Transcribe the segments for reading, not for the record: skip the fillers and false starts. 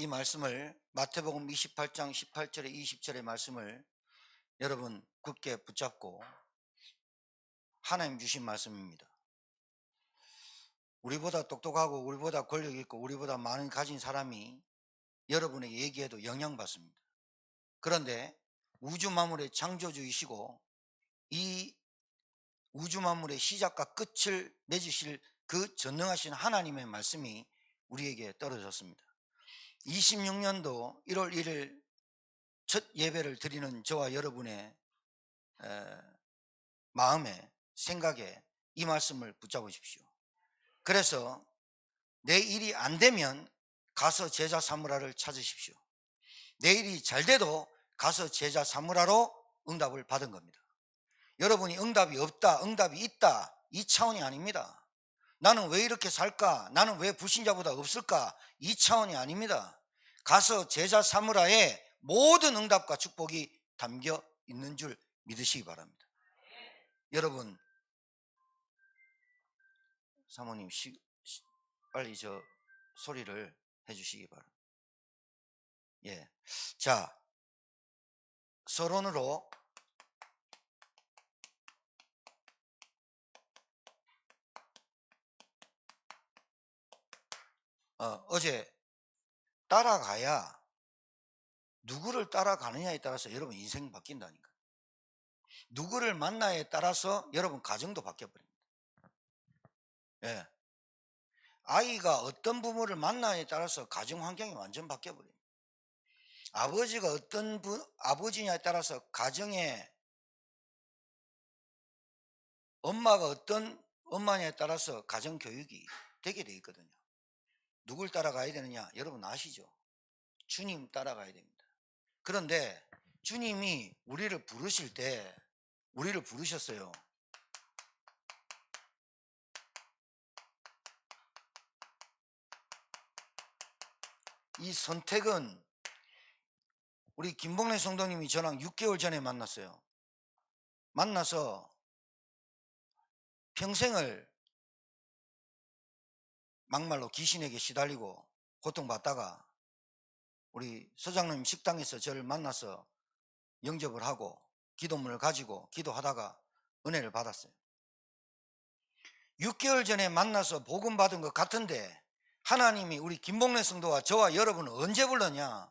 이 말씀을 마태복음 28장 18절에 20절의 말씀을 여러분 굳게 붙잡고 하나님 주신 말씀입니다. 우리보다 똑똑하고 우리보다 권력 있고 우리보다 많은 가진 사람이 여러분의 얘기에도 영향받습니다. 그런데 우주 만물의 창조주이시고 이 우주 만물의 시작과 끝을 맺으실 그 전능하신 하나님의 말씀이 우리에게 떨어졌습니다. 26년도 1월 1일 첫 예배를 드리는 저와 여러분의 마음에 생각에 이 말씀을 붙잡으십시오. 그래서 내 일이 안 되면 가서 제자 사무라를 찾으십시오. 내 일이 잘 돼도 가서 제자 사무라로 응답을 받은 겁니다. 여러분이 응답이 없다, 응답이 있다, 이 차원이 아닙니다. 나는 왜 이렇게 살까? 나는 왜 불신자보다 없을까? 이 차원이 아닙니다. 가서 제자 사무라에 모든 응답과 축복이 담겨 있는 줄 믿으시기 바랍니다. 여러분, 사모님 빨리 저 소리를 해주시기 바랍니다. 예, 자, 서론으로 어제 따라가야 누구를 따라가느냐에 따라서 여러분 인생 바뀐다니까. 누구를 만나에 따라서 여러분 가정도 바뀌어버립니다. 예, 아이가 어떤 부모를 만나에 따라서 가정 환경이 완전 바뀌어버립니다. 아버지가 어떤 아버지냐에 따라서 가정의 엄마가 어떤 엄마냐에 따라서 가정 교육이 되게 돼 있거든요. 누굴 따라가야 되느냐 여러분 아시죠? 주님 따라가야 됩니다. 그런데 주님이 우리를 부르실 때 우리를 부르셨어요. 이 선택은 우리 김봉래 성도님이 저랑 6개월 전에 만났어요. 만나서 평생을 막말로 귀신에게 시달리고 고통받다가 우리 서장님 식당에서 저를 만나서 영접을 하고 기도문을 가지고 기도하다가 은혜를 받았어요. 6개월 전에 만나서 복음 받은 것 같은데 하나님이 우리 김봉래 성도와 저와 여러분을 언제 불렀냐?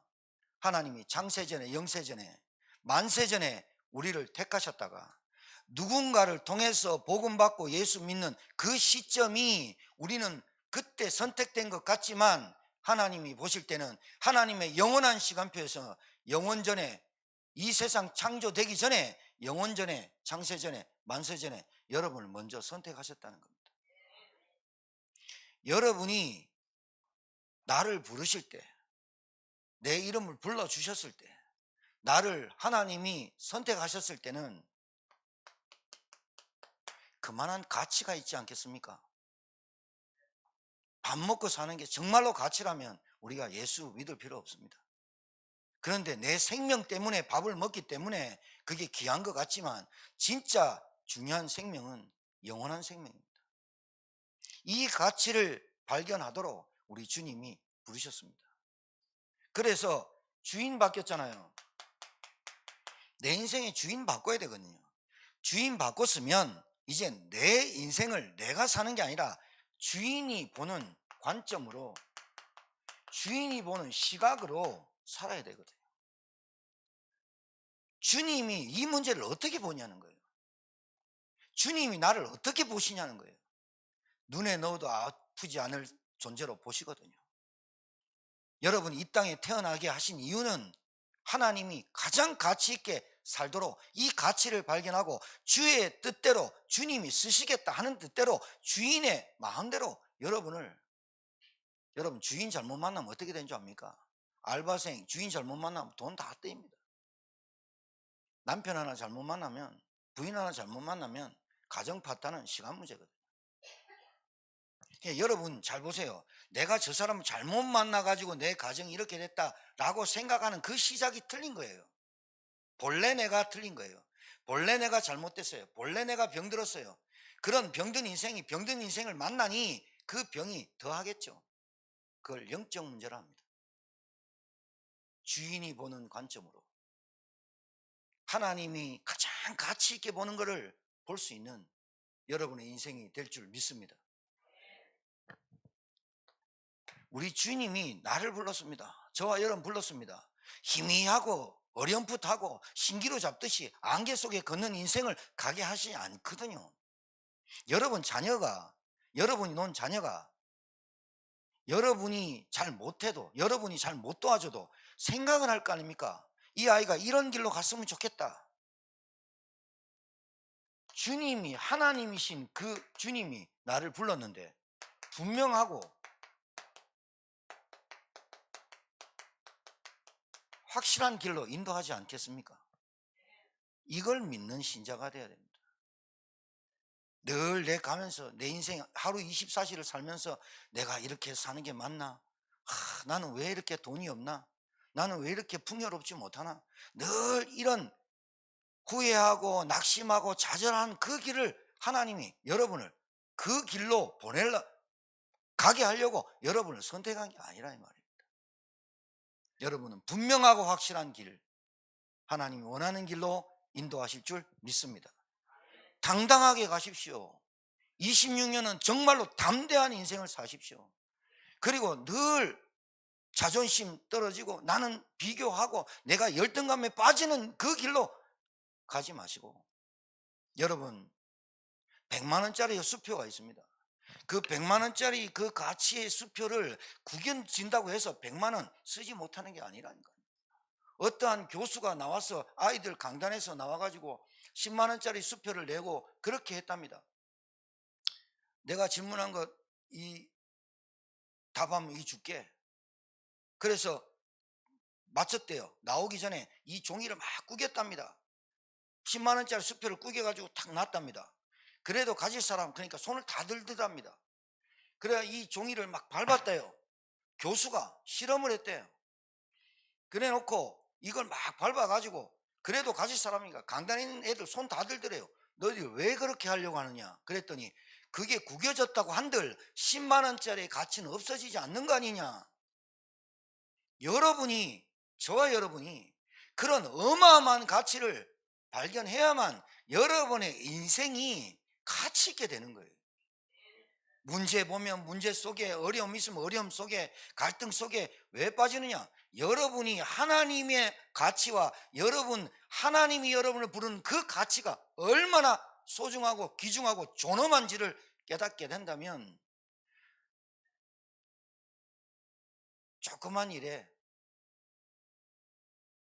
하나님이 창세전에 영세전에 만세전에 우리를 택하셨다가 누군가를 통해서 복음 받고 예수 믿는 그 시점이 우리는 그때 선택된 것 같지만 하나님이 보실 때는 하나님의 영원한 시간표에서 영원전에 이 세상 창조되기 전에 영원전에 창세전에 만세전에 여러분을 먼저 선택하셨다는 겁니다. 여러분이 나를 부르실 때 내 이름을 불러주셨을 때 나를 하나님이 선택하셨을 때는 그만한 가치가 있지 않겠습니까? 밥 먹고 사는 게 정말로 가치라면 우리가 예수 믿을 필요 없습니다. 그런데 내 생명 때문에 밥을 먹기 때문에 그게 귀한 것 같지만 진짜 중요한 생명은 영원한 생명입니다. 이 가치를 발견하도록 우리 주님이 부르셨습니다. 그래서 주인 바뀌었잖아요. 내 인생의 주인 바꿔야 되거든요. 주인 바꿨으면 이제 내 인생을 내가 사는 게 아니라 주인이 보는 관점으로 주인이 보는 시각으로 살아야 되거든요. 주님이 이 문제를 어떻게 보냐는 거예요. 주님이 나를 어떻게 보시냐는 거예요. 눈에 넣어도 아프지 않을 존재로 보시거든요. 여러분이 이 땅에 태어나게 하신 이유는 하나님이 가장 가치 있게 살도록 이 가치를 발견하고 주의 뜻대로 주님이 쓰시겠다 하는 뜻대로 주인의 마음대로 여러분 주인 잘못 만나면 어떻게 되는 줄 압니까? 알바생 주인 잘못 만나면 돈 다 떼입니다. 남편 하나 잘못 만나면 부인 하나 잘못 만나면 가정 파탄은 시간 문제거든요. 여러분 잘 보세요. 내가 저 사람을 잘못 만나가지고 내 가정이 이렇게 됐다라고 생각하는 그 시작이 틀린 거예요. 본래 내가 틀린 거예요. 본래 내가 잘못됐어요. 본래 내가 병들었어요. 그런 병든 인생을 만나니 그 병이 더 하겠죠. 그걸 영적 문제라 합니다. 주인이 보는 관점으로 하나님이 가장 가치 있게 보는 것을 볼 수 있는 여러분의 인생이 될 줄 믿습니다. 우리 주님이 나를 불렀습니다. 저와 여러분 불렀습니다. 희미하고 어렴풋하고 신기로 잡듯이 안개 속에 걷는 인생을 가게 하시지 않거든요. 여러분이 놓은 자녀가 여러분이 잘 못해도, 여러분이 잘 못 도와줘도 생각을 할 거 아닙니까? 이 아이가 이런 길로 갔으면 좋겠다. 주님이, 하나님이신 그 주님이 나를 불렀는데 분명하고 확실한 길로 인도하지 않겠습니까? 이걸 믿는 신자가 되어야 됩니다. 늘 내 가면서 내 인생 하루 24시를 살면서 내가 이렇게 사는 게 맞나? 나는 왜 이렇게 돈이 없나? 나는 왜 이렇게 풍요롭지 못하나? 늘 이런 후회하고 낙심하고 좌절한 그 길을 하나님이 여러분을 그 길로 가게 하려고 여러분을 선택한 게 아니라 이 말입니다. 여러분은 분명하고 확실한 길, 하나님이 원하는 길로 인도하실 줄 믿습니다. 당당하게 가십시오. 26년은 정말로 담대한 인생을 사십시오. 그리고 늘 자존심 떨어지고 나는 비교하고 내가 열등감에 빠지는 그 길로 가지 마시고, 여러분 100만 원짜리 수표가 있습니다. 그 100만 원짜리 그 가치의 수표를 구겨진다고 해서 100만 원 쓰지 못하는 게 아니라니까요. 어떠한 교수가 나와서 아이들 강단에서 나와가지고 10만 원짜리 수표를 내고 그렇게 했답니다. 내가 질문한 것 이 답하면 이 줄게. 그래서 맞췄대요. 나오기 전에 이 종이를 막 구겼답니다. 10만 원짜리 수표를 구겨가지고 탁 놨답니다. 그래도 가질 사람, 그러니까 손을 다 들더랍니다. 그래야 이 종이를 막 밟았대요. 교수가 실험을 했대요. 그래 놓고 이걸 막 밟아가지고 그래도 가질 사람이니까 강단에 있는 애들 손 다 들더래요. 너희들 왜 그렇게 하려고 하느냐? 그랬더니 그게 구겨졌다고 한들 10만 원짜리의 가치는 없어지지 않는 거 아니냐? 여러분이, 저와 여러분이 그런 어마어마한 가치를 발견해야만 여러분의 인생이 가치 있게 되는 거예요. 문제 보면 문제 속에, 어려움 있으면 어려움 속에, 갈등 속에 왜 빠지느냐? 여러분이 하나님의 가치와 하나님이 여러분을 부르는 그 가치가 얼마나 소중하고 귀중하고 존엄한지를 깨닫게 된다면 조그만 일에,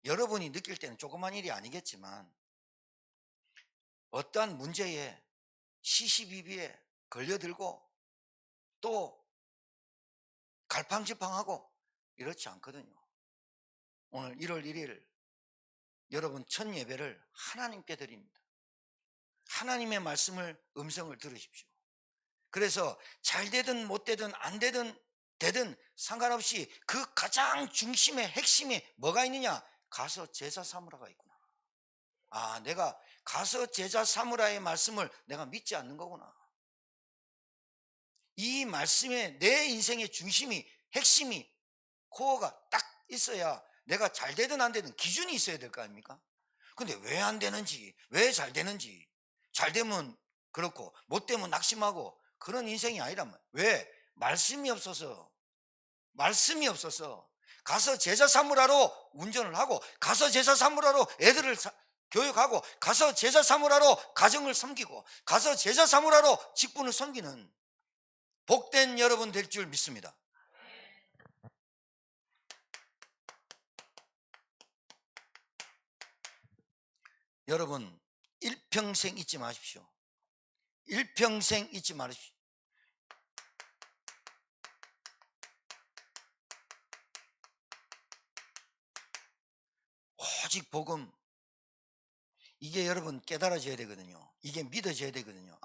여러분이 느낄 때는 조그만 일이 아니겠지만 어떠한 문제에 시시비비에 걸려들고 또 갈팡질팡하고 이렇지 않거든요. 오늘 1월 1일 여러분 첫 예배를 하나님께 드립니다. 하나님의 음성을 들으십시오. 그래서 잘 되든 못 되든 안 되든 되든 상관없이 그 가장 중심의 핵심이 뭐가 있느냐? 가서 제자 삼으라가 있구나. 내가 가서 제자 삼으라의 말씀을 내가 믿지 않는 거구나. 이 말씀에 내 인생의 중심이, 핵심이, 코어가 딱 있어야 내가 잘 되든 안 되든 기준이 있어야 될 거 아닙니까? 근데 왜 안 되는지, 왜 잘 되는지, 잘 되면 그렇고 못 되면 낙심하고 그런 인생이 아니라면, 왜? 말씀이 없어서 가서 제자 삼으라로 운전을 하고, 가서 제자 삼으라로 애들을 교육하고, 가서 제자 삼으라로 가정을 섬기고, 가서 제자 삼으라로 직분을 섬기는 복된 여러분 될 줄 믿습니다. 여러분 일평생 잊지 마십시오. 일평생 잊지 마십시오. 오직 복음, 이게 여러분 깨달아져야 되거든요. 이게 믿어져야 되거든요.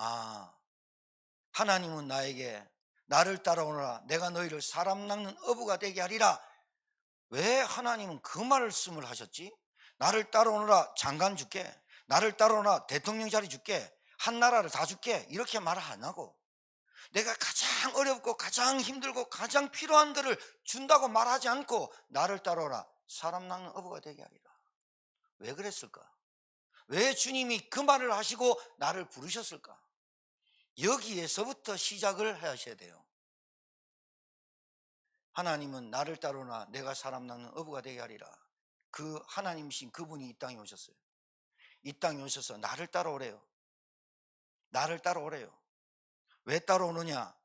하나님은 나에게 나를 따라오너라 내가 너희를 사람 낚는 어부가 되게 하리라. 왜 하나님은 그 말씀을 하셨지? 나를 따라오너라 장관 줄게, 나를 따라오너라 대통령 자리 줄게, 한 나라를 다 줄게, 이렇게 말을 안 하고 내가 가장 어렵고 가장 힘들고 가장 필요한 것을 준다고 말하지 않고 나를 따라오라 사람 낳는 어부가 되게 하리라. 왜 그랬을까? 왜 주님이 그 말을 하시고 나를 부르셨을까? 여기에서부터 시작을 하셔야 돼요. 하나님은 나를 따르나 내가 사람 낳는 어부가 되게 하리라. 그 하나님이신 그분이 이 땅에 오셨어요. 이 땅에 오셔서 나를 따라오래요. 나를 따라오래요. 왜 따라오느냐?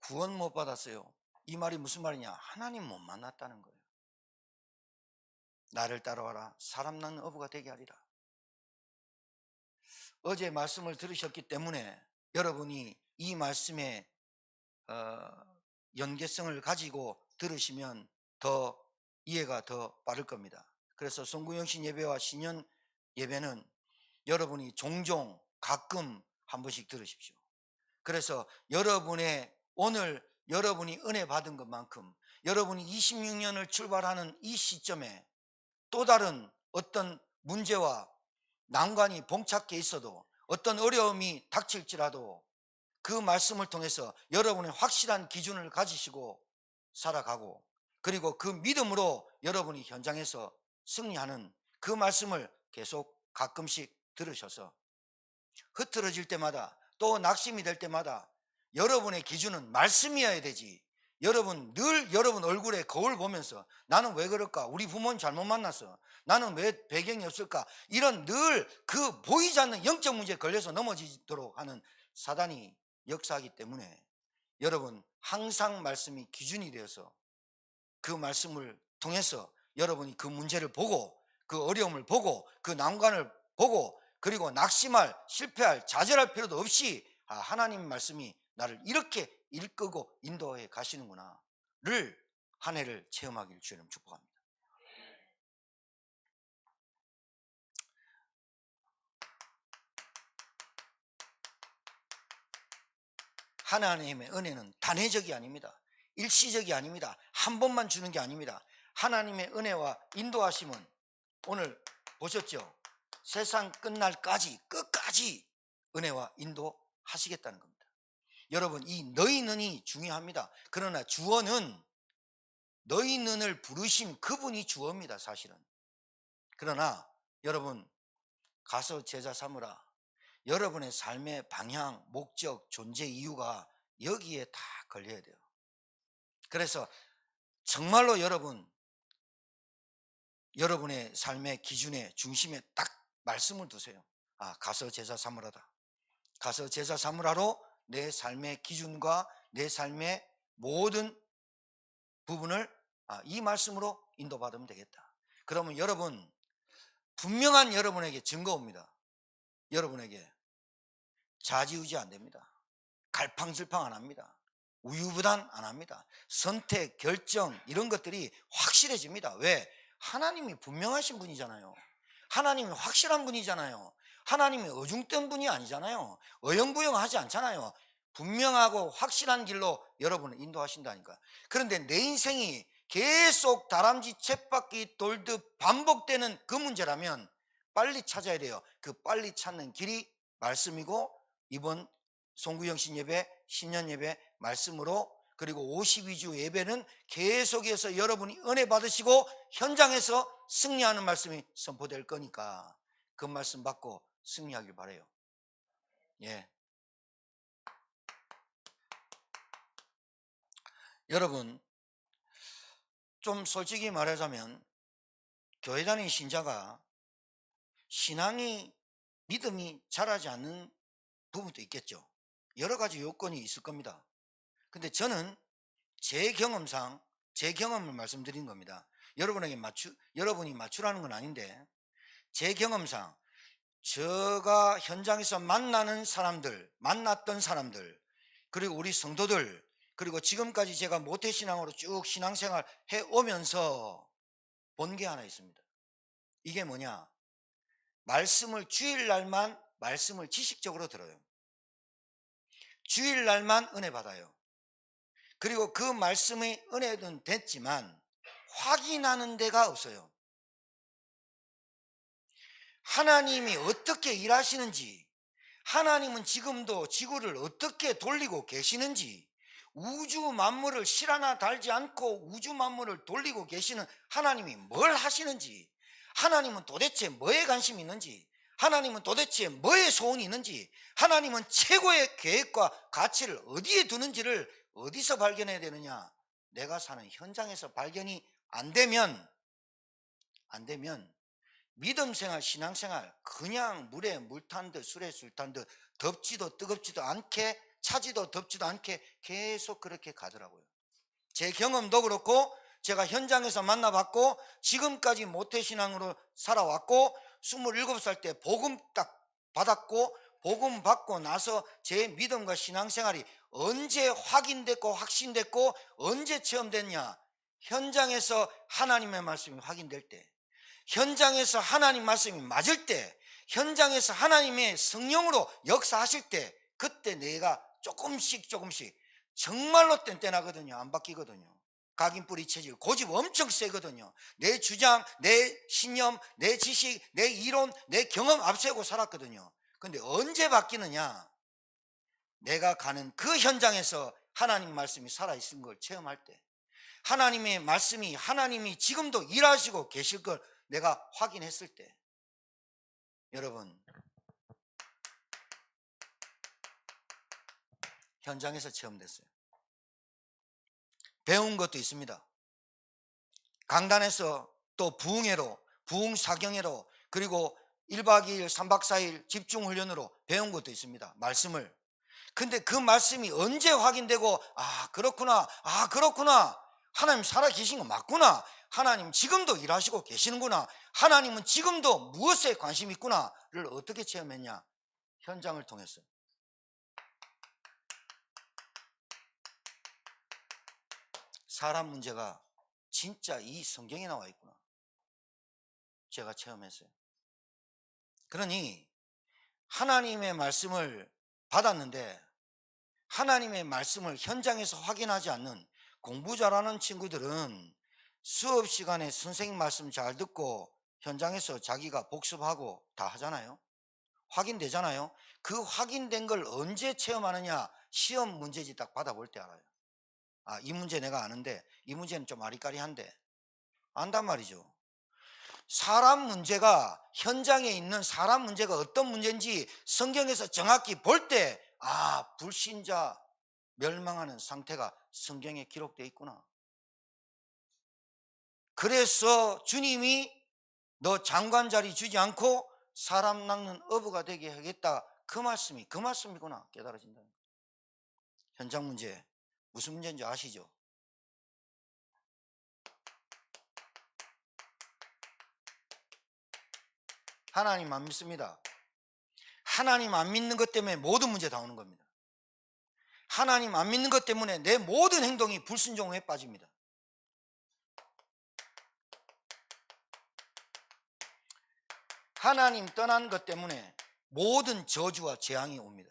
구원 못 받았어요. 이 말이 무슨 말이냐? 하나님 못 만났다는 거예요. 나를 따라와라. 사람 낳는 어부가 되게 하리라. 어제 말씀을 들으셨기 때문에 여러분이 이 말씀의 연계성을 가지고 들으시면 더 이해가 더 빠를 겁니다. 그래서 송구영신 예배와 신년 예배는 여러분이 종종 가끔 한 번씩 들으십시오. 그래서 여러분의 오늘 여러분이 은혜 받은 것만큼 여러분이 26년을 출발하는 이 시점에 또 다른 어떤 문제와 난관이 봉착해 있어도 어떤 어려움이 닥칠지라도 그 말씀을 통해서 여러분의 확실한 기준을 가지시고 살아가고, 그리고 그 믿음으로 여러분이 현장에서 승리하는 그 말씀을 계속 가끔씩 들으셔서 흐트러질 때마다 또 낙심이 될 때마다 여러분의 기준은 말씀이어야 되지, 여러분 늘 여러분 얼굴에 거울 보면서 나는 왜 그럴까, 우리 부모는 잘못 만났어, 나는 왜 배경이 없을까, 이런 늘 그 보이지 않는 영적 문제에 걸려서 넘어지도록 하는 사단이 역사하기 때문에 여러분 항상 말씀이 기준이 되어서 그 말씀을 통해서 여러분이 그 문제를 보고 그 어려움을 보고 그 난관을 보고 그리고 낙심할, 실패할, 좌절할 필요도 없이 하나님 말씀이 나를 이렇게 이끌고 인도해 가시는구나 를 한 해를 체험하기를 주님 축복합니다. 하나님의 은혜는 단회적이 아닙니다. 일시적이 아닙니다. 한 번만 주는 게 아닙니다. 하나님의 은혜와 인도하심은 오늘 보셨죠? 세상 끝날까지 끝까지 은혜와 인도하시겠다는 겁니다. 여러분 이 너희는이 중요합니다. 그러나 주어는 너희는을 부르신 그분이 주어입니다. 사실은. 그러나 여러분 가서 제자 삼으라. 여러분의 삶의 방향, 목적, 존재 이유가 여기에 다 걸려야 돼요. 그래서 정말로 여러분의 삶의 기준에 중심에 딱 말씀을 두세요. 가서 제자 삼으라다. 가서 제자 삼으라로 내 삶의 기준과 내 삶의 모든 부분을 이 말씀으로 인도받으면 되겠다. 그러면 여러분 분명한 여러분에게 증거옵니다. 여러분에게 좌지우지 안 됩니다. 갈팡질팡 안 합니다. 우유부단 안 합니다. 선택, 결정 이런 것들이 확실해집니다. 왜? 하나님이 분명하신 분이잖아요. 하나님이 확실한 분이잖아요. 하나님이 어중뜬 분이 아니잖아요. 어영부영하지 않잖아요. 분명하고 확실한 길로 여러분을 인도하신다니까. 그런데 내 인생이 계속 다람쥐 쳇바퀴 돌듯 반복되는 그 문제라면 빨리 찾아야 돼요. 그 빨리 찾는 길이 말씀이고, 이번 송구영신 예배, 신년 예배 말씀으로, 그리고 52주 예배는 계속해서 여러분이 은혜 받으시고 현장에서 승리하는 말씀이 선포될 거니까 그 말씀 받고 승리하길 바라요. 예. 여러분 좀 솔직히 말하자면 교회 다니는 신자가 신앙이 믿음이 자라지 않는 부분도 있겠죠. 여러 가지 요건이 있을 겁니다. 근데 저는 제 경험상 제 경험을 말씀드린 겁니다. 여러분이 맞추라는 건 아닌데 제 경험상 제가 현장에서 만났던 사람들, 그리고 우리 성도들, 그리고 지금까지 제가 모태신앙으로 쭉 신앙생활 해오면서 본 게 하나 있습니다. 이게 뭐냐? 말씀을 주일날만 말씀을 지식적으로 들어요. 주일날만 은혜 받아요. 그리고 그 말씀의 은혜는 됐지만 확인하는 데가 없어요. 하나님이 어떻게 일하시는지, 하나님은 지금도 지구를 어떻게 돌리고 계시는지, 우주 만물을 실 하나 달지 않고 우주 만물을 돌리고 계시는 하나님이 뭘 하시는지, 하나님은 도대체 뭐에 관심이 있는지, 하나님은 도대체 뭐에 소원이 있는지, 하나님은 최고의 계획과 가치를 어디에 두는지를 어디서 발견해야 되느냐? 내가 사는 현장에서 발견이 안 되면 믿음 생활, 신앙 생활 그냥 물에 물 탄 듯 술에 술 탄 듯 덥지도 뜨겁지도 않게 차지도 덥지도 않게 계속 그렇게 가더라고요. 제 경험도 그렇고 제가 현장에서 만나봤고 지금까지 모태신앙으로 살아왔고 27살 때 복음 딱 받았고 복음 받고 나서 제 믿음과 신앙생활이 언제 확인됐고 확신됐고 언제 체험됐냐? 현장에서 하나님의 말씀이 확인될 때, 현장에서 하나님 말씀이 맞을 때, 현장에서 하나님의 성령으로 역사하실 때, 그때 내가 조금씩 정말로 뗀뗀하거든요. 안 바뀌거든요. 각인뿌리 체질, 고집 엄청 세거든요. 내 주장, 내 신념, 내 지식, 내 이론, 내 경험 앞세우고 살았거든요. 근데 언제 바뀌느냐? 내가 가는 그 현장에서 하나님 말씀이 살아있는 걸 체험할 때, 하나님의 말씀이 하나님이 지금도 일하시고 계실 걸 내가 확인했을 때, 여러분 현장에서 체험됐어요. 배운 것도 있습니다. 강단에서 또 부흥회로, 부흥사경회로, 그리고 1박 2일 3박 4일 집중훈련으로 배운 것도 있습니다. 말씀을. 근데 그 말씀이 언제 확인되고 그렇구나, 그렇구나, 하나님 살아계신 거 맞구나, 하나님 지금도 일하시고 계시는구나, 하나님은 지금도 무엇에 관심 있구나를 어떻게 체험했냐? 현장을 통했어요. 사람 문제가 진짜 이 성경에 나와 있구나, 제가 체험했어요. 그러니 하나님의 말씀을 받았는데 하나님의 말씀을 현장에서 확인하지 않는 공부 잘하는 친구들은 수업 시간에 선생님 말씀 잘 듣고 현장에서 자기가 복습하고 다 하잖아요. 확인되잖아요. 그 확인된 걸 언제 체험하느냐? 시험 문제지 딱 받아볼 때 알아요. 이 문제 내가 아는데 이 문제는 좀 아리까리한데, 안단 말이죠. 사람 문제가, 현장에 있는 사람 문제가 어떤 문제인지 성경에서 정확히 볼 때 불신자 멸망하는 상태가 성경에 기록되어 있구나. 그래서 주님이 너 장관 자리 주지 않고 사람 낚는 어부가 되게 하겠다, 그 말씀이구나 깨달아진다. 현장 문제 무슨 문제인지 아시죠? 하나님 안 믿습니다. 하나님 안 믿는 것 때문에 모든 문제 다 오는 겁니다. 하나님 안 믿는 것 때문에 내 모든 행동이 불순종에 빠집니다. 하나님 떠난 것 때문에 모든 저주와 재앙이 옵니다.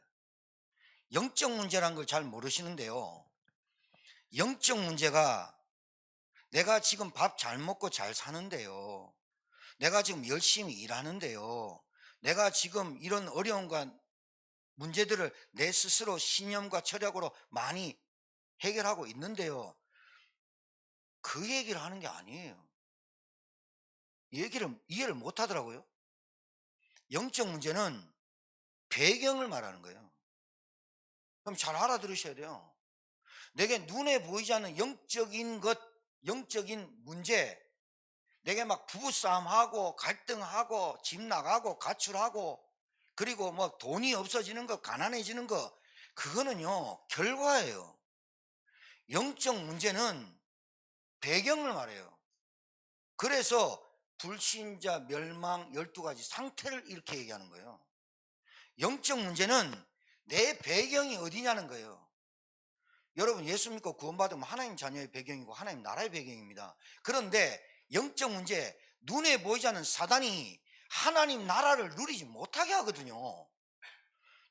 영적 문제란 걸 잘 모르시는데요, 영적 문제가 내가 지금 밥 잘 먹고 잘 사는데요, 내가 지금 열심히 일하는데요, 내가 지금 이런 어려움과 문제들을 내 스스로 신념과 철학으로 많이 해결하고 있는데요, 그 얘기를 하는 게 아니에요. 이 얘기를 이해를 못 하더라고요. 영적 문제는 배경을 말하는 거예요. 그럼 잘 알아들으셔야 돼요. 내게 눈에 보이지 않는 영적인 것, 영적인 문제, 내게 막 부부싸움하고 갈등하고 집 나가고 가출하고 그리고 뭐 돈이 없어지는 거, 가난해지는 거, 그거는요 결과예요. 영적 문제는 배경을 말해요. 그래서 불신자 멸망 12가지 상태를 이렇게 얘기하는 거예요. 영적 문제는 내 배경이 어디냐는 거예요. 여러분 예수 믿고 구원받으면 하나님 자녀의 배경이고 하나님 나라의 배경입니다. 그런데 영적 문제, 눈에 보이지 않는 사단이 하나님 나라를 누리지 못하게 하거든요.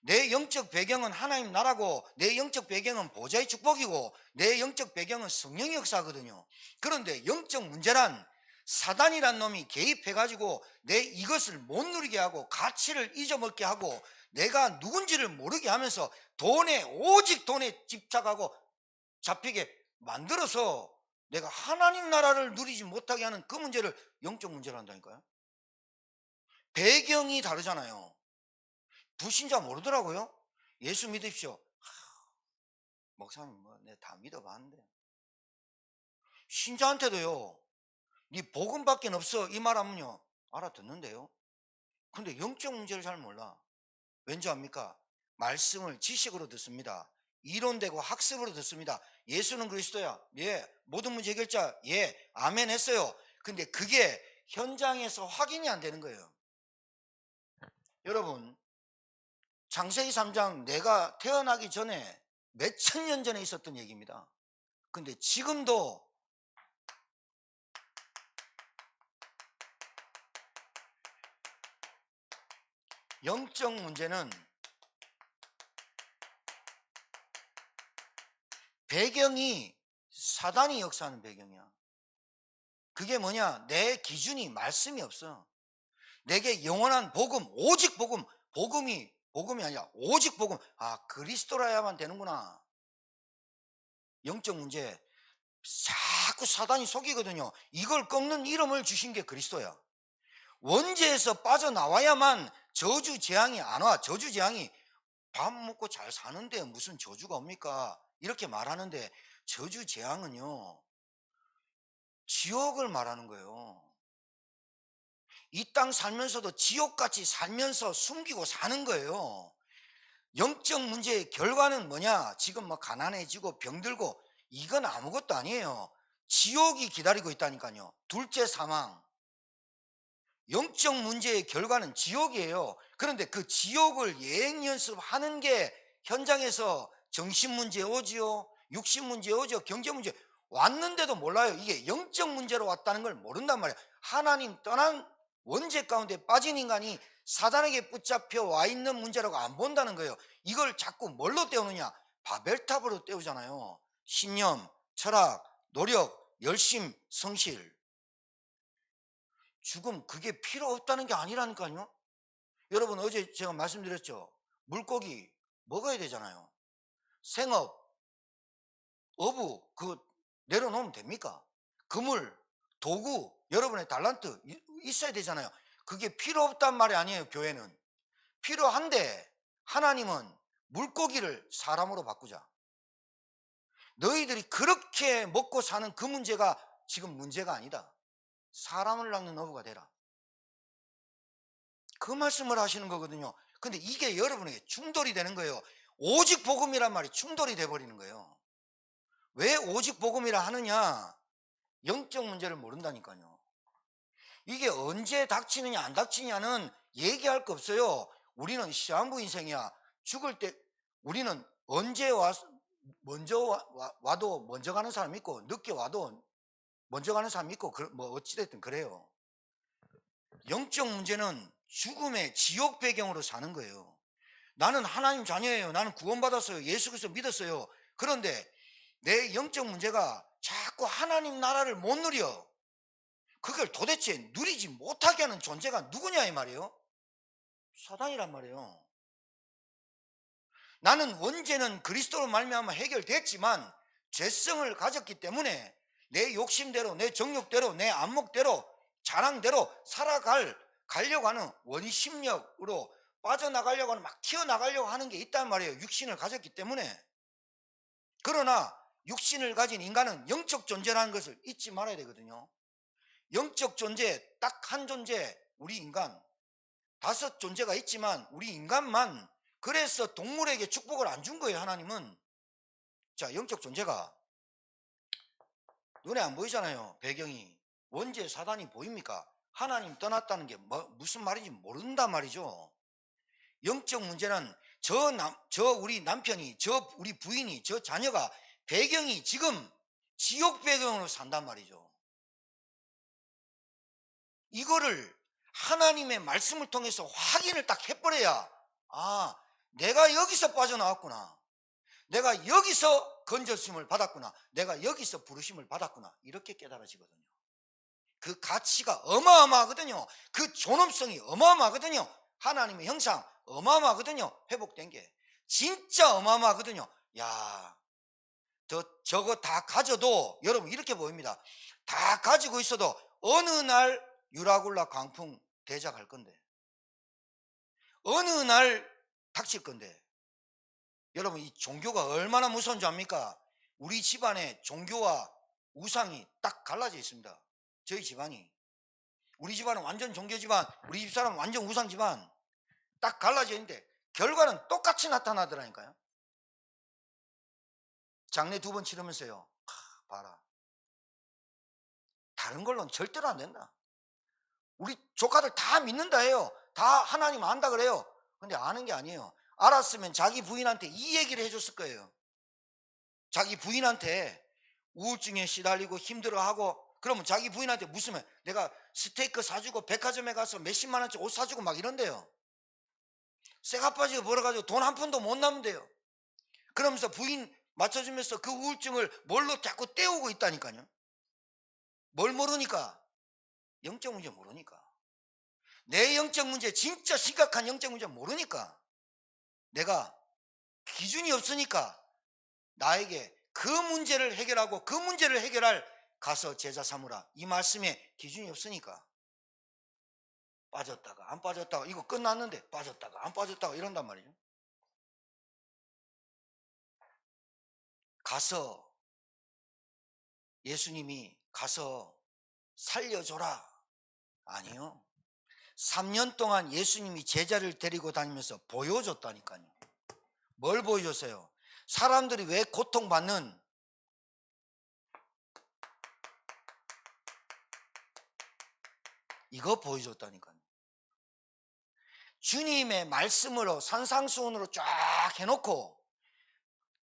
내 영적 배경은 하나님 나라고, 내 영적 배경은 보좌의 축복이고, 내 영적 배경은 성령의 역사거든요. 그런데 영적 문제란 사단이란 놈이 개입해가지고 내 이것을 못 누리게 하고 가치를 잊어먹게 하고 내가 누군지를 모르게 하면서 오직 돈에 집착하고 잡히게 만들어서 내가 하나님 나라를 누리지 못하게 하는 그 문제를 영적 문제로 한다니까요. 배경이 다르잖아요. 불신자 모르더라고요. 예수 믿으십시오. 목사님 뭐 내가 다 믿어봤는데. 신자한테도요. 네 복음밖에 없어 이 말하면요 알아듣는데요. 근데 영적 문제를 잘 몰라. 왠지 압니까? 말씀을 지식으로 듣습니다. 이론되고 학습으로 듣습니다. 예수는 그리스도야. 예. 모든 문제 해결자. 예. 아멘 했어요. 근데 그게 현장에서 확인이 안 되는 거예요. 여러분, 창세기 3장 내가 태어나기 전에 몇천 년 전에 있었던 얘기입니다. 근데 지금도 영적 문제는 배경이 사단이 역사하는 배경이야. 그게 뭐냐? 내 기준이 말씀이 없어. 내게 영원한 복음, 오직 복음, 복음이 아니라 오직 복음. 아, 그리스도라야만 되는구나. 영적 문제. 자꾸 사단이 속이거든요. 이걸 꺾는 이름을 주신 게 그리스도야. 원죄에서 빠져나와야만 저주 재앙이 안 와. 저주 재앙이 밥 먹고 잘 사는데 무슨 저주가 옵니까? 이렇게 말하는데 저주 재앙은요. 지옥을 말하는 거예요. 이 땅 살면서도 지옥같이 살면서 숨기고 사는 거예요. 영적 문제의 결과는 뭐냐? 지금 뭐 가난해지고 병들고 이건 아무것도 아니에요. 지옥이 기다리고 있다니까요. 둘째 사망. 영적 문제의 결과는 지옥이에요. 그런데 그 지옥을 예행 연습하는 게 현장에서 정신 문제 오지요, 육신 문제 오죠, 경제 문제 왔는데도 몰라요. 이게 영적 문제로 왔다는 걸 모른단 말이에요. 하나님 떠난 원죄 가운데 빠진 인간이 사단에게 붙잡혀 와 있는 문제라고 안 본다는 거예요. 이걸 자꾸 뭘로 때우느냐? 바벨탑으로 때우잖아요. 신념, 철학, 노력, 열심, 성실. 죽음 그게 필요 없다는 게 아니라니까요. 여러분 어제 제가 말씀드렸죠. 물고기 먹어야 되잖아요. 생업, 어부 그 내려놓으면 됩니까? 그물, 도구, 여러분의 달란트 있어야 되잖아요. 그게 필요 없단 말이 아니에요. 교회는 필요한데 하나님은 물고기를 사람으로 바꾸자. 너희들이 그렇게 먹고 사는 그 문제가 지금 문제가 아니다. 사람을 낳는 어부가 되라. 그 말씀을 하시는 거거든요. 근데 이게 여러분에게 충돌이 되는 거예요. 오직 복음이란 말이 충돌이 돼버리는 거예요. 왜 오직 복음이라 하느냐? 영적 문제를 모른다니까요. 이게 언제 닥치느냐 안 닥치냐는 얘기할 거 없어요. 우리는 시한부 인생이야. 죽을 때 우리는 언제 먼저 와도 먼저 가는 사람 있고 늦게 와도 먼저 가는 사람 있고 뭐 어찌됐든 그래요. 영적 문제는 죽음의 지옥 배경으로 사는 거예요. 나는 하나님 자녀예요. 나는 구원받았어요. 예수 그리스도 믿었어요. 그런데 내 영적 문제가 자꾸 하나님 나라를 못 누려. 그걸 도대체 누리지 못하게 하는 존재가 누구냐 이 말이에요. 사단이란 말이에요. 나는 원죄는 그리스도로 말미암아 해결됐지만 죄성을 가졌기 때문에 내 욕심대로 내 정욕대로 내 안목대로 자랑대로 가려고 하는 원심력으로 빠져나가려고 하는 막 튀어나가려고 하는 게 있단 말이에요. 육신을 가졌기 때문에. 그러나 육신을 가진 인간은 영적 존재라는 것을 잊지 말아야 되거든요. 영적 존재 딱 한 존재 우리 인간 5 존재가 있지만 우리 인간만 그래서 동물에게 축복을 안 준 거예요. 하나님은. 자, 영적 존재가 눈에 안 보이잖아요. 배경이 원죄 사단이 보입니까? 하나님 떠났다는 게 무슨 말인지 모른단 말이죠. 영적 문제는 저 우리 남편이 저 우리 부인이 저 자녀가 배경이 지금 지옥 배경으로 산단 말이죠. 이거를 하나님의 말씀을 통해서 확인을 딱 해버려야 아 내가 여기서 빠져나왔구나. 내가 여기서 건졌음을 받았구나. 내가 여기서 부르심을 받았구나. 이렇게 깨달아지거든요. 그 가치가 어마어마하거든요. 그 존엄성이 어마어마하거든요. 하나님의 형상 어마어마하거든요. 회복된 게 진짜 어마어마하거든요. 야, 저거 다 가져도 여러분 이렇게 보입니다. 다 가지고 있어도 어느 날 유라굴라 광풍 대작할 건데, 어느 날 닥칠 건데, 여러분 이 종교가 얼마나 무서운 줄 압니까? 우리 집안에 종교와 우상이 딱 갈라져 있습니다. 저희 집안이, 우리 집안은 완전 종교 집안, 우리 집사람은 완전 우상 집안, 딱 갈라져 있는데 결과는 똑같이 나타나더라니까요. 장례 2번 치르면서요, 봐라, 다른 걸로는 절대로 안 된다. 우리 조카들 다 믿는다 해요. 다 하나님 안다 그래요. 근데 아는 게 아니에요. 알았으면 자기 부인한테 이 얘기를 해줬을 거예요. 자기 부인한테 우울증에 시달리고 힘들어하고, 그러면 자기 부인한테 묻으면 내가 스테이크 사주고 백화점에 가서 몇십만 원짜리 옷 사주고 막 이런대요. 쇠가 빠지고 벌어가지고 돈 한 푼도 못 남는데요. 그러면서 부인 맞춰주면서 그 우울증을 뭘로 자꾸 때우고 있다니까요. 뭘 모르니까? 영적 문제 모르니까. 내 영적 문제, 진짜 심각한 영적 문제 모르니까. 내가 기준이 없으니까 나에게 그 문제를 해결하고 그 문제를 해결할 가서 제자 삼으라, 이 말씀에 기준이 없으니까 빠졌다가 안 빠졌다가, 이거 끝났는데 빠졌다가 안 빠졌다가 이런단 말이에요. 가서 예수님이 가서 살려줘라, 아니요. 3년 동안 예수님이 제자를 데리고 다니면서 보여줬다니까요. 뭘 보여줬어요? 사람들이 왜 고통받는, 이거 보여줬다니까요. 주님의 말씀으로 산상수훈으로 쫙 해놓고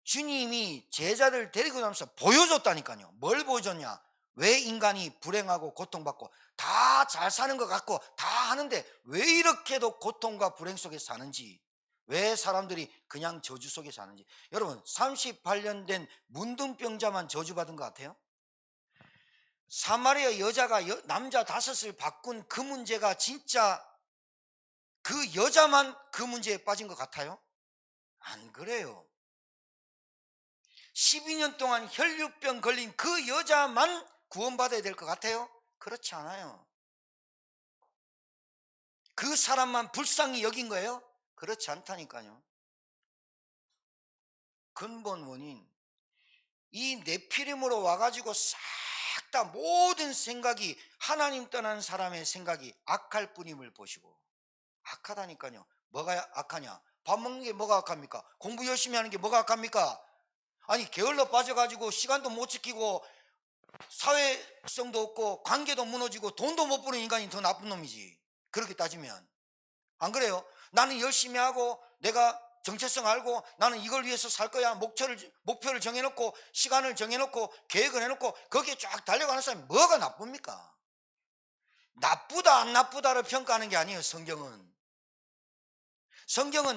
주님이 제자를 데리고 다니면서 보여줬다니까요. 뭘 보여줬냐? 왜 인간이 불행하고 고통받고 다 잘 사는 것 같고 다 하는데 왜 이렇게도 고통과 불행 속에 사는지, 왜 사람들이 그냥 저주 속에 사는지. 여러분 38년 된 문둥병자만 저주받은 것 같아요? 사마리아 여자가 남자 5을 바꾼 그 문제가 진짜 그 여자만 그 문제에 빠진 것 같아요? 안 그래요. 12년 동안 혈류병 걸린 그 여자만 구원받아야 될 것 같아요? 그렇지 않아요. 그 사람만 불쌍히 여긴 거예요? 그렇지 않다니까요. 근본 원인, 이 네피림으로 와가지고 싹 다 모든 생각이 하나님 떠난 사람의 생각이 악할 뿐임을 보시고, 악하다니까요. 뭐가 악하냐? 밥 먹는 게 뭐가 악합니까? 공부 열심히 하는 게 뭐가 악합니까? 아니 게을러 빠져가지고 시간도 못 지키고 사회성도 없고 관계도 무너지고 돈도 못 버는 인간이 더 나쁜 놈이지, 그렇게 따지면. 안 그래요? 나는 열심히 하고 내가 정체성 알고 나는 이걸 위해서 살 거야, 목표를 정해놓고 시간을 정해놓고 계획을 해놓고 거기에 쫙 달려가는 사람이 뭐가 나쁩니까? 나쁘다 안 나쁘다를 평가하는 게 아니에요. 성경은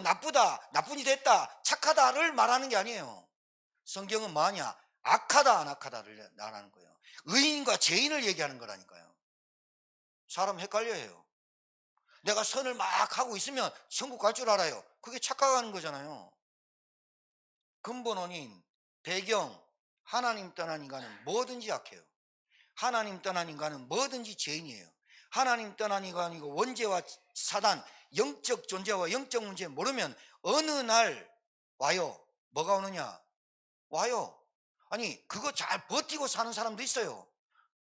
나쁘다, 나쁜이 됐다, 착하다를 말하는 게 아니에요. 성경은 뭐냐? 악하다 안 악하다를 말하는 거예요. 의인과 죄인을 얘기하는 거라니까요. 사람 헷갈려해요. 내가 선을 막 하고 있으면 천국 갈 줄 알아요. 그게 착각하는 거잖아요. 근본 원인, 배경, 하나님 떠난 인간은 뭐든지 약해요. 하나님 떠난 인간은 뭐든지 죄인이에요. 하나님 떠난 인간이고 원죄와 사단, 영적 존재와 영적 문제 모르면 어느 날 와요. 뭐가 오느냐? 와요. 아니 그거 잘 버티고 사는 사람도 있어요.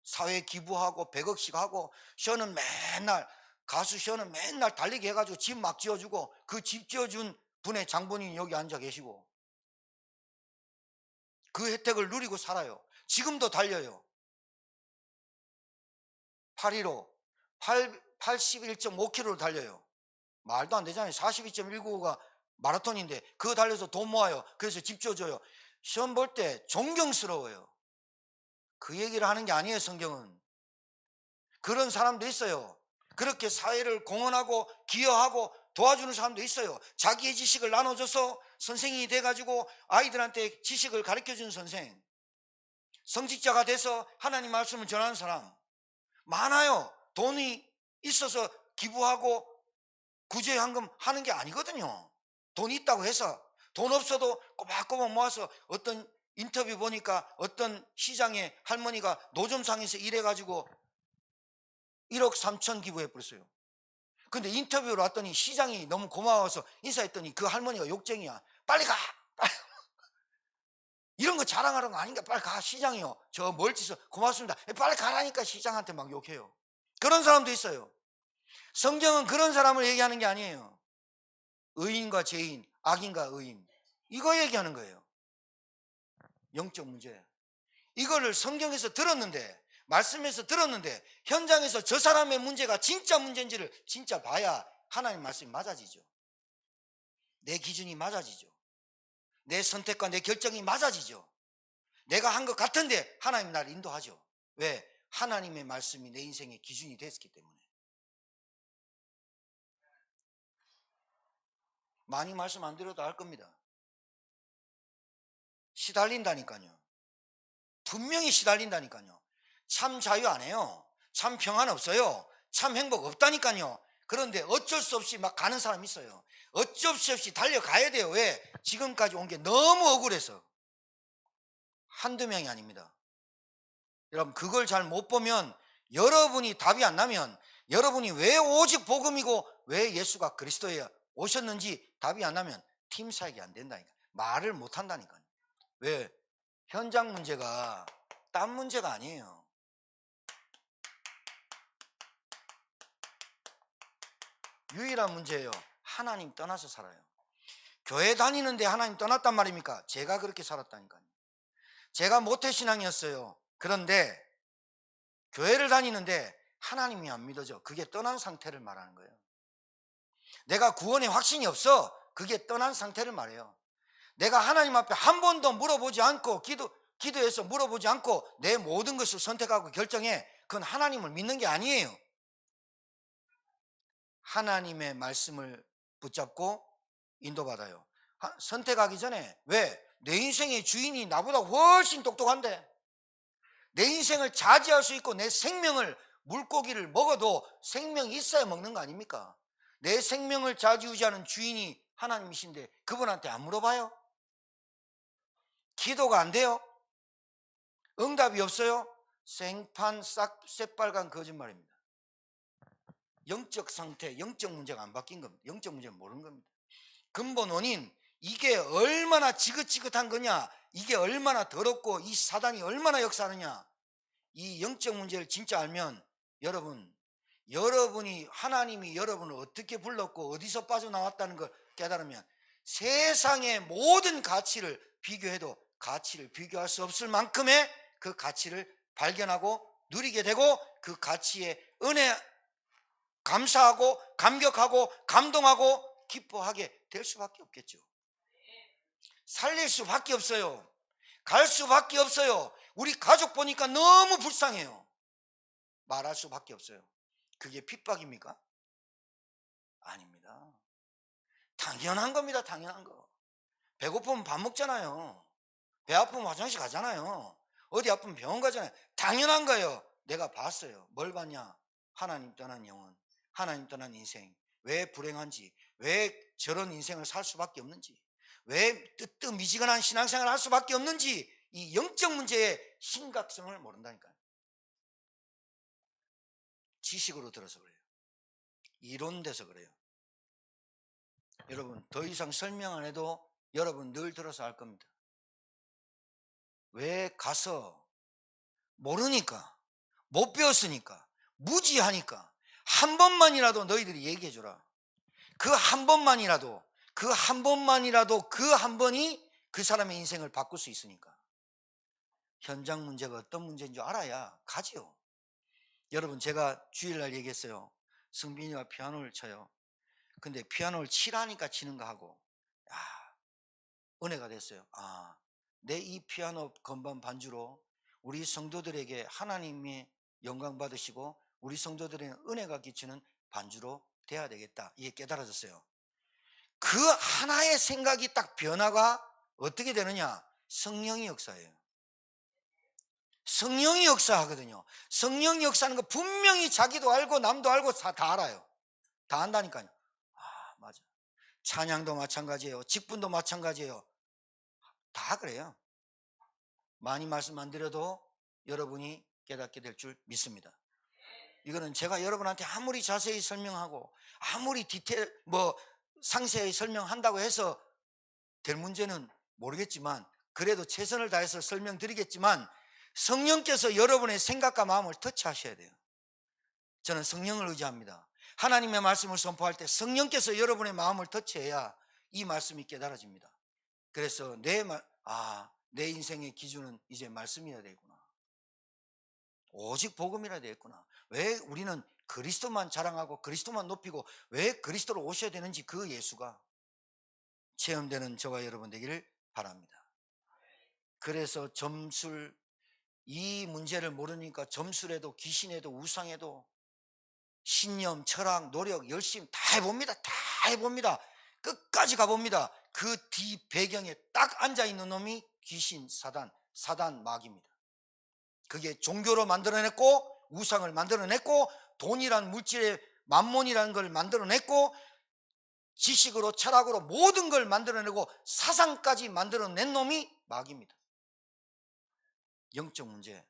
사회에 기부하고 100억씩 하고, 시어는 맨날, 가수 시어는 맨날 달리기 해가지고 집 막 지어주고, 그 집 지어준 분의 장본인이 여기 앉아 계시고 그 혜택을 누리고 살아요. 지금도 달려요. 815 81.5km를 달려요. 말도 안 되잖아요. 42.195가 마라톤인데 그거 달려서 돈 모아요. 그래서 집 지어줘요. 시험 볼 때 존경스러워요. 그 얘기를 하는 게 아니에요. 성경은. 그런 사람도 있어요. 그렇게 사회를 공헌하고 기여하고 도와주는 사람도 있어요. 자기의 지식을 나눠줘서 선생이 돼가지고 아이들한테 지식을 가르쳐주는 선생, 성직자가 돼서 하나님 말씀을 전하는 사람 많아요. 돈이 있어서 기부하고 구제연금 하는 게 아니거든요. 돈 있다고 해서. 돈 없어도 꼬박꼬박 모아서 어떤 인터뷰 보니까 어떤 시장에 할머니가 노점상에서 일해가지고 1억 3천 기부해버렸어요. 근데 인터뷰로 왔더니 시장이 너무 고마워서 인사했더니 그 할머니가 욕쟁이야. 빨리 가! 이런 거 자랑하는 거 아닌가? 빨리 가, 시장이요. 저 멀지서 고맙습니다. 빨리 가라니까 시장한테 막 욕해요. 그런 사람도 있어요. 성경은 그런 사람을 얘기하는 게 아니에요. 의인과 죄인, 악인과 의인, 이거 얘기하는 거예요. 영적 문제. 이거를 성경에서 들었는데, 말씀에서 들었는데, 현장에서 저 사람의 문제가 진짜 문제인지를 진짜 봐야 하나님 말씀이 맞아지죠. 내 기준이 맞아지죠. 내 선택과 내 결정이 맞아지죠. 내가 한 것 같은데 하나님 나를 인도하죠. 왜? 하나님의 말씀이 내 인생의 기준이 됐기 때문에. 많이 말씀 안 드려도 알 겁니다. 시달린다니까요. 분명히 시달린다니까요. 참 자유 안 해요. 참 평안 없어요. 참 행복 없다니까요. 그런데 어쩔 수 없이 막 가는 사람 있어요. 어쩔 수 없이 달려가야 돼요. 왜? 지금까지 온 게 너무 억울해서. 한두 명이 아닙니다. 여러분, 그걸 잘 못 보면, 여러분이 답이 안 나면, 여러분이 왜 오직 복음이고 왜 예수가 그리스도에 오셨는지 답이 안 나면 팀 사역이 안 된다니까. 말을 못 한다니까요. 왜? 현장 문제가 딴 문제가 아니에요. 유일한 문제예요. 하나님 떠나서 살아요. 교회 다니는데 하나님 떠났단 말입니까? 제가 그렇게 살았다니까요. 제가 모태신앙이었어요. 그런데 교회를 다니는데 하나님이 안 믿어져. 그게 떠난 상태를 말하는 거예요. 내가 구원의 확신이 없어. 그게 떠난 상태를 말해요. 내가 하나님 앞에 한 번도 물어보지 않고 기도해서 물어보지 않고 내 모든 것을 선택하고 결정해. 그건 하나님을 믿는 게 아니에요. 하나님의 말씀을 붙잡고 인도받아요. 선택하기 전에. 왜? 내 인생의 주인이 나보다 훨씬 똑똑한데, 내 인생을 차지할 수 있고 내 생명을, 물고기를 먹어도 생명이 있어야 먹는 거 아닙니까? 내 생명을 좌지우지하는 주인이 하나님이신데 그분한테 안 물어봐요? 기도가 안 돼요? 응답이 없어요? 생판 새빨간 거짓말입니다. 영적 상태, 영적 문제가 안 바뀐 겁니다. 영적 문제는 모르는 겁니다. 근본 원인, 이게 얼마나 지긋지긋한 거냐, 이게 얼마나 더럽고 이 사단이 얼마나 역사하느냐, 이 영적 문제를 진짜 알면 여러분이 하나님이 여러분을 어떻게 불렀고 어디서 빠져나왔다는 걸 깨달으면 세상의 모든 가치를 비교해도 가치를 비교할 수 없을 만큼의 그 가치를 발견하고 누리게 되고, 그 가치에 은혜 감사하고 감격하고 감동하고 기뻐하게 될 수밖에 없겠죠. 살릴 수밖에 없어요. 갈 수밖에 없어요. 우리 가족 보니까 너무 불쌍해요. 말할 수밖에 없어요. 그게 핍박입니까? 아닙니다. 당연한 겁니다. 당연한 거. 배고프면 밥 먹잖아요. 배 아프면 화장실 가잖아요. 어디 아프면 병원 가잖아요. 당연한 거예요. 내가 봤어요. 뭘 봤냐? 하나님 떠난 영혼, 하나님 떠난 인생, 왜 불행한지, 왜 저런 인생을 살 수밖에 없는지, 왜 뜨뜻미지근한 신앙생활을 할 수밖에 없는지, 이 영적 문제의 심각성을 모른다니까요. 지식으로 들어서 그래요. 이론돼서 그래요. 여러분, 더 이상 설명 안 해도 여러분 늘 들어서 알 겁니다. 왜 가서 모르니까, 못 배웠으니까, 무지하니까 한 번만이라도 너희들이 얘기해 줘라. 그 한 번만이라도, 그 한 번만이라도, 그 한 번이 그 사람의 인생을 바꿀 수 있으니까. 현장 문제가 어떤 문제인 줄 알아야 가지요. 여러분, 제가 주일날 얘기했어요. 승빈이가 피아노를 쳐요. 근데 피아노를 치라니까 치는 거 하고, 야, 은혜가 됐어요. 아, 내 이 피아노 건반 반주로 우리 성도들에게 하나님의 영광 받으시고 우리 성도들의 은혜가 끼치는 반주로 돼야 되겠다. 이게 깨달아졌어요. 그 하나의 생각이 딱 변화가 어떻게 되느냐? 성령이 역사해요. 성령이 역사하거든요. 성령이 역사하는 거 분명히 자기도 알고 남도 알고 다 알아요. 다 안다니까요. 찬양도 마찬가지예요. 직분도 마찬가지예요. 다 그래요. 많이 말씀 안 드려도 여러분이 깨닫게 될 줄 믿습니다. 이거는 제가 여러분한테 아무리 자세히 설명하고 아무리 상세히 설명한다고 해서 될 문제는 모르겠지만, 그래도 최선을 다해서 설명드리겠지만, 성령께서 여러분의 생각과 마음을 터치하셔야 돼요. 저는 성령을 의지합니다. 하나님의 말씀을 선포할 때 성령께서 여러분의 마음을 터치해야 이 말씀이 깨달아집니다. 그래서 내 인생의 기준은 이제 말씀이어야 되겠구나. 오직 복음이라 되겠구나. 왜 우리는 그리스도만 자랑하고 그리스도만 높이고 왜 그리스도로 오셔야 되는지, 그 예수가 체험되는 저와 여러분 되기를 바랍니다. 그래서 이 문제를 모르니까 점술에도 귀신에도 우상에도 신념, 철학, 노력, 열심 다 해봅니다. 다 해봅니다. 끝까지 가봅니다. 그 뒤 배경에 딱 앉아있는 놈이 귀신, 사단 마귀입니다. 그게 종교로 만들어냈고, 우상을 만들어냈고, 돈이란 물질의 만몬이라는 걸 만들어냈고, 지식으로 철학으로 모든 걸 만들어내고 사상까지 만들어낸 놈이 마귀입니다. 영적 문제.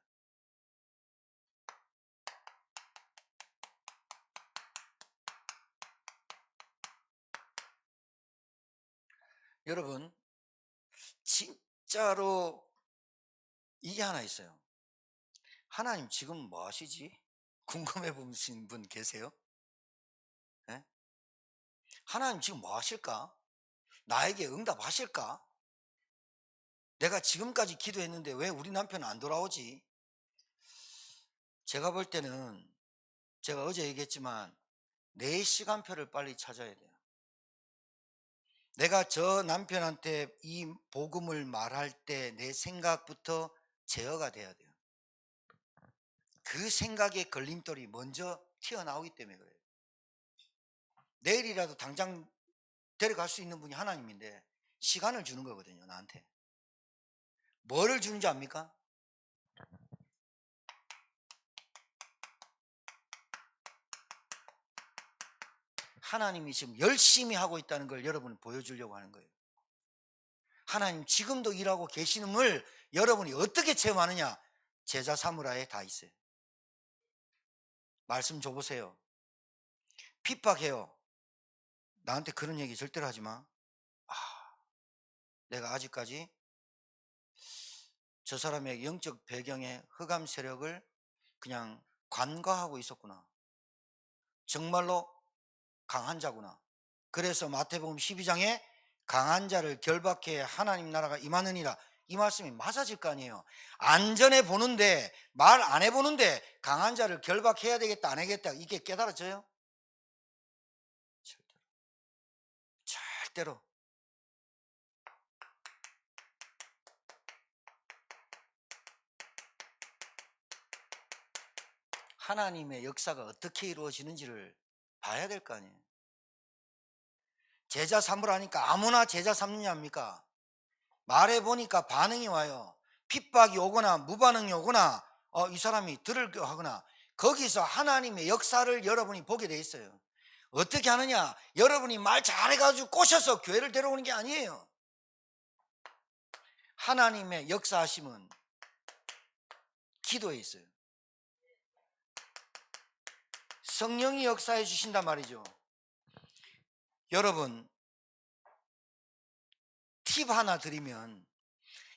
여러분, 진짜로 이게 하나 있어요. 하나님 지금 뭐 하시지? 궁금해 보신 분 계세요? 네? 하나님 지금 뭐 하실까? 나에게 응답하실까? 내가 지금까지 기도했는데 왜 우리 남편은 안 돌아오지? 제가 볼 때는, 제가 어제 얘기했지만, 내 시간표를 빨리 찾아야 돼요. 내가 저 남편한테 이 복음을 말할 때 내 생각부터 제어가 돼야 돼요. 그 생각의 걸림돌이 먼저 튀어나오기 때문에 그래요. 내일이라도 당장 데려갈 수 있는 분이 하나님인데 시간을 주는 거거든요, 나한테. 뭐를 주는지 압니까? 하나님이 지금 열심히 하고 있다는 걸 여러분을 보여주려고 하는 거예요. 하나님 지금도 일하고 계시는걸 여러분이 어떻게 체험하느냐? 제자 사무라에 다 있어요. 말씀 줘보세요. 핍박해요. 나한테 그런 얘기 절대로 하지 마. 내가 아직까지 저 사람의 영적 배경의 흑암 세력을 그냥 관과하고 있었구나. 정말로 강한 자구나. 그래서 마태복음 12장에 강한 자를 결박해 하나님 나라가 임하느니라, 이 말씀이 맞아질 거 아니에요. 안전해 보는데, 말 안 해보는데 강한 자를 결박해야 되겠다 안 하겠다, 이게 깨달아져요? 절대로. 하나님의 역사가 어떻게 이루어지는지를 봐야 될 거 아니에요. 제자 삼으라니까 아무나 제자 삼느냐 합니까? 말해보니까 반응이 와요. 핍박이 오거나 무반응이 오거나 이 사람이 들을 하거나, 거기서 하나님의 역사를 여러분이 보게 돼 있어요. 어떻게 하느냐? 여러분이 말 잘해가지고 꼬셔서 교회를 데려오는 게 아니에요. 하나님의 역사하심은 기도에 있어요. 성령이 역사해 주신단 말이죠. 여러분, 팁 하나 드리면,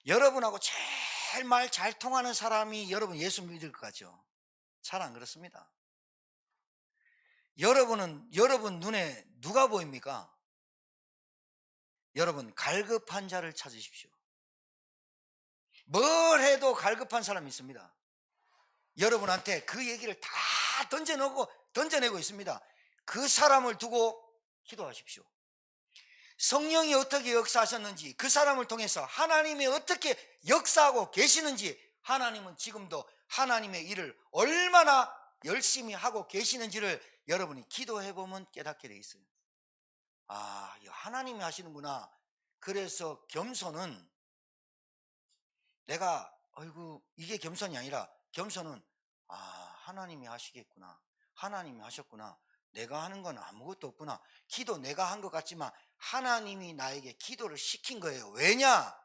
여러분하고 제일 말 잘 통하는 사람이 여러분 예수 믿을 것 같죠? 잘 안 그렇습니다. 여러분 눈에 누가 보입니까? 여러분, 갈급한 자를 찾으십시오. 뭘 해도 갈급한 사람이 있습니다. 여러분한테 그 얘기를 다 던져내고 있습니다. 그 사람을 두고 기도하십시오. 성령이 어떻게 역사하셨는지, 그 사람을 통해서 하나님이 어떻게 역사하고 계시는지, 하나님은 지금도 하나님의 일을 얼마나 열심히 하고 계시는지를 여러분이 기도해보면 깨닫게 돼 있어요. 이거 하나님이 하시는구나. 그래서 겸손은, 내가 이게 겸손이 아니라, 겸손은 하나님이 하시겠구나, 하나님이 하셨구나, 내가 하는 건 아무것도 없구나. 기도 내가 한 것 같지만 하나님이 나에게 기도를 시킨 거예요. 왜냐?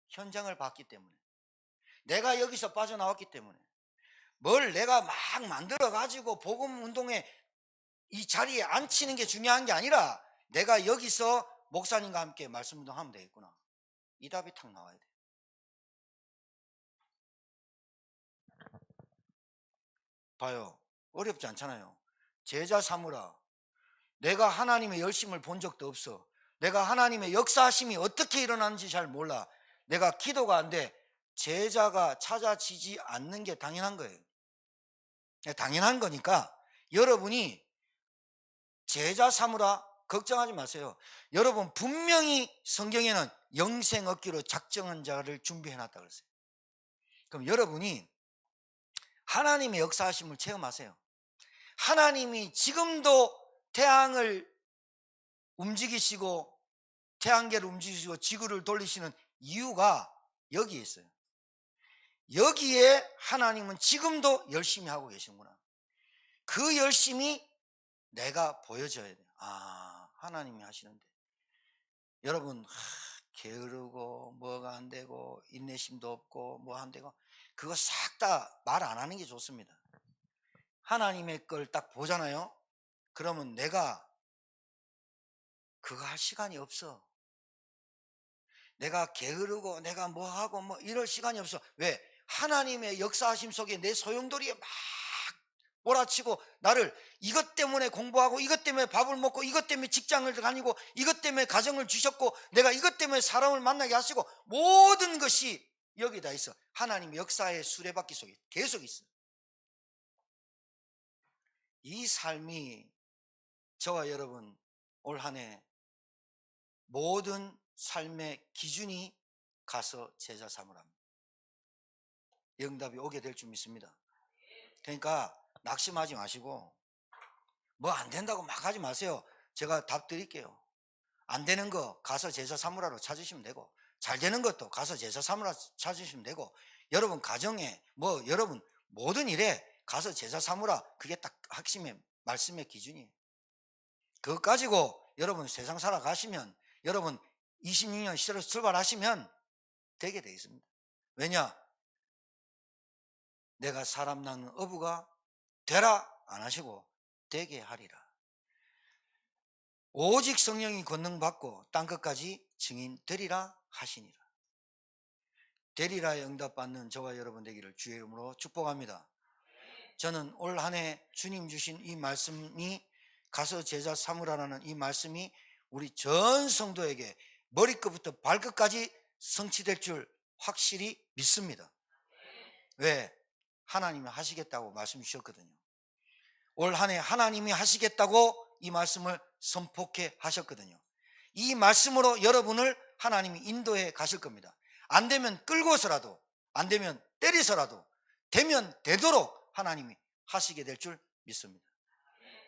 현장을 봤기 때문에. 내가 여기서 빠져나왔기 때문에. 뭘 내가 막 만들어 가지고 복음 운동에 이 자리에 앉히는 게 중요한 게 아니라 내가 여기서 목사님과 함께 말씀 운동하면 되겠구나. 이 답이 탁 나와야 돼. 봐요. 어렵지 않잖아요. 제자 삼으라. 내가 하나님의 열심을 본 적도 없어. 내가 하나님의 역사하심이 어떻게 일어나는지 잘 몰라. 내가 기도가 안 돼. 제자가 찾아지지 않는 게 당연한 거예요. 당연한 거니까 여러분이 제자 삼으라 걱정하지 마세요. 여러분 분명히 성경에는 영생 얻기로 작정한 자를 준비해놨다 그랬어요. 그럼 여러분이 하나님의 역사하심을 체험하세요. 하나님이 지금도 태양을 움직이시고 태양계를 움직이시고 지구를 돌리시는 이유가 여기에 있어요. 여기에 하나님은 지금도 열심히 하고 계시는구나. 그 열심이 내가 보여줘야 돼요. 아, 하나님이 하시는데. 여러분 게으르고 뭐가 안 되고 인내심도 없고 뭐 안 되고 그거 싹 다 말 안 하는 게 좋습니다. 하나님의 걸 딱 보잖아요. 그러면 내가 그거 할 시간이 없어. 내가 게으르고 내가 뭐 하고 뭐 이럴 시간이 없어. 왜? 하나님의 역사하심 속에 내 소용돌이에 막 몰아치고 나를 이것 때문에 공부하고 이것 때문에 밥을 먹고 이것 때문에 직장을 다니고 이것 때문에 가정을 주셨고 내가 이것 때문에 사람을 만나게 하시고 모든 것이 여기다 있어. 하나님의 역사의 수레바퀴 속에 계속 있어. 이 삶이 저와 여러분 올 한 해 모든 삶의 기준이 가서 제자 삼으랍니다. 응답이 오게 될 줄 믿습니다. 그러니까 낙심하지 마시고 뭐 안 된다고 막 하지 마세요. 제가 답 드릴게요. 안 되는 거 가서 제자 삼으라로 찾으시면 되고 잘 되는 것도 가서 제자 삼으라 찾으시면 되고 여러분 가정에 뭐 여러분 모든 일에 가서 제자 삼으라 그게 딱 핵심의 말씀의 기준이에요. 그거 가지고 여러분 세상 살아가시면 여러분 26년 시대로 출발하시면 되게 돼 있습니다. 왜냐? 내가 사람 낳는 어부가 되라 안 하시고 되게 하리라. 오직 성령이 권능 받고 땅 끝까지 증인 되리라 하시니라. 되리라에 응답받는 저와 여러분 되기를 주의 이름으로 축복합니다. 저는 올 한 해 주님 주신 이 말씀이 가서 제자 삼으라는 이 말씀이 우리 전 성도에게 머리끝부터 발끝까지 성취될 줄 확실히 믿습니다. 왜? 하나님이 하시겠다고 말씀 주셨거든요. 올 한 해 하나님이 하시겠다고 이 말씀을 선포케 하셨거든요. 이 말씀으로 여러분을 하나님이 인도해 가실 겁니다. 안 되면 끌고서라도 안 되면 때리서라도 되면 되도록 하나님이 하시게 될 줄 믿습니다.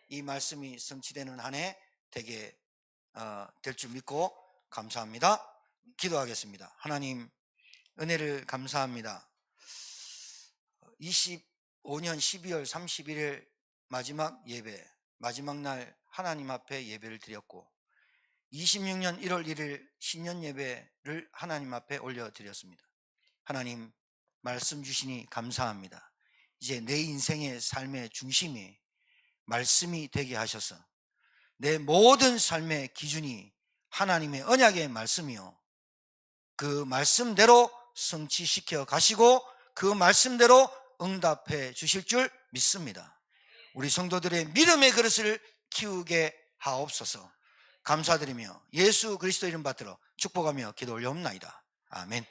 이 말씀이 성취되는 한 해 되게 될 줄 믿고 감사합니다. 기도하겠습니다. 하나님 은혜를 감사합니다. 25년 12월 31일 마지막 예배 마지막 날 하나님 앞에 예배를 드렸고 26년 1월 1일 신년 예배를 하나님 앞에 올려드렸습니다. 하나님 말씀 주시니 감사합니다. 이제 내 인생의 삶의 중심이 말씀이 되게 하셔서 내 모든 삶의 기준이 하나님의 언약의 말씀이요 그 말씀대로 성취시켜 가시고 그 말씀대로 응답해 주실 줄 믿습니다. 우리 성도들의 믿음의 그릇을 키우게 하옵소서. 감사드리며 예수 그리스도 이름 받들어 축복하며 기도 올려옵나이다. 아멘.